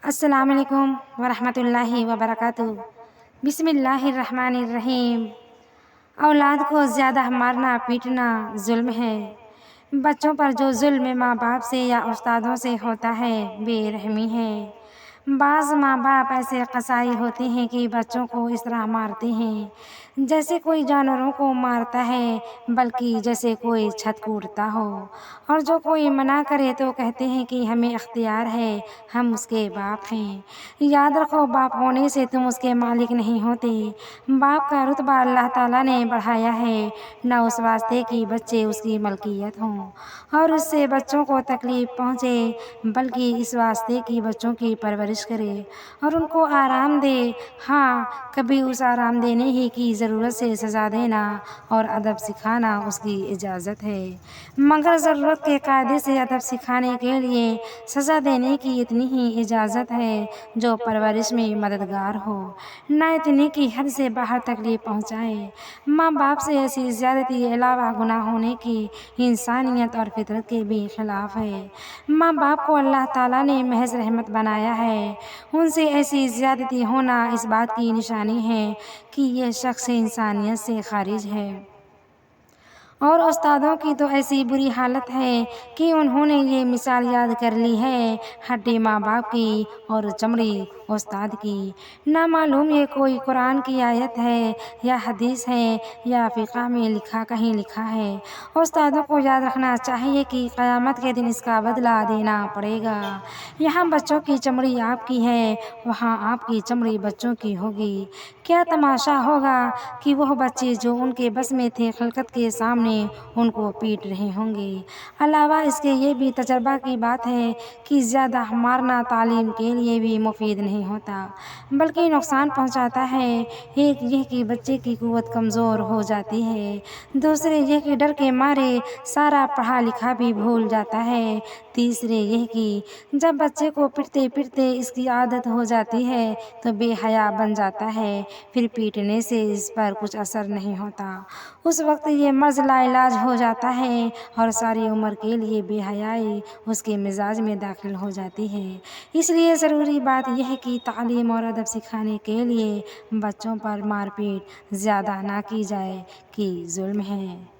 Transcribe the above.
السلام علیکم ورحمۃ اللہ وبرکاتہ۔ بسم اللہ الرحمن الرحیم۔ اولاد کو زیادہ مارنا پیٹنا ظلم ہے۔ بچوں پر جو ظلم ماں باپ سے یا استادوں سے ہوتا ہے بے رحمی ہے۔ بعض ماں باپ ایسے قصائی ہوتے ہیں کہ بچوں کو اس طرح مارتے ہیں جیسے کوئی جانوروں کو مارتا ہے، بلکہ جیسے کوئی چھت کوڑتا ہو، اور جو کوئی منع کرے تو کہتے ہیں کہ ہمیں اختیار ہے، ہم اس کے باپ ہیں۔ یاد رکھو، باپ ہونے سے تم اس کے مالک نہیں ہوتے۔ باپ کا رتبہ اللہ تعالیٰ نے بڑھایا ہے، نہ اس واسطے کہ بچے اس کی ملکیت ہوں اور اس سے بچوں کو تکلیف پہنچے، بلکہ اس واسطے کہ بچوں کی پرورش کرے اور ان کو آرام دے۔ ہاں، کبھی اس آرام دینے ہی کی ضرورت سے سزا دینا اور ادب سکھانا اس کی اجازت ہے، مگر ضرورت کے قاعدے سے ادب سکھانے کے لیے سزا دینے کی اتنی ہی اجازت ہے جو پرورش میں مددگار ہو، نہ اتنی کہ حد سے باہر تکلیف پہنچائے۔ ماں باپ سے ایسی زیادتی علاوہ گناہ ہونے کی انسانیت اور فطرت کے بھی خلاف ہے۔ ماں باپ کو اللہ تعالیٰ نے محض رحمت بنایا ہے، ان سے ایسی زیادتی ہونا اس بات کی نشانی ہے کہ یہ شخص انسانیت سے خارج ہے۔ اور استادوں کی تو ایسی بری حالت ہے کہ انہوں نے یہ مثال یاد کر لی ہے، ہڈی ماں باپ کی اور چمڑی استاد کی۔ نہ معلوم یہ کوئی قرآن کی آیت ہے یا حدیث ہے یا فقہ میں کہیں لکھا ہے۔ استادوں کو یاد رکھنا چاہیے کہ قیامت کے دن اس کا بدلہ دینا پڑے گا۔ یہاں بچوں کی چمڑی آپ کی ہے، وہاں آپ کی چمڑی بچوں کی ہوگی۔ کیا تماشا ہوگا کہ وہ بچے جو ان کے بس میں تھے خلقت کے سامنے ان کو پیٹ رہے ہوں گے۔ علاوہ اس کے یہ بھی تجربہ کی بات ہے کہ زیادہ مارنا تعلیم کے لیے بھی مفید نہیں ہوتا، بلکہ نقصان پہنچاتا ہے۔ ایک یہ کہ بچے کی قوت کمزور ہو جاتی ہے، دوسرے یہ کہ ڈر کے مارے سارا پڑھا لکھا بھی بھول جاتا ہے، تیسرے یہ کہ جب بچے کو پٹتے پٹتے اس کی عادت ہو جاتی ہے تو بے حیا بن جاتا ہے، پھر پیٹنے سے اس پر کچھ اثر نہیں ہوتا، اس وقت یہ مرض لاعلاج ہو جاتا ہے اور ساری عمر کے لیے بے حیائی اس کے مزاج میں داخل ہو جاتی ہے۔ اس لیے ضروری بات یہ ہے کہ تعلیم اور ادب سکھانے کے لیے بچوں پر مار پیٹ زیادہ نہ کی جائے کہ ظلم ہے۔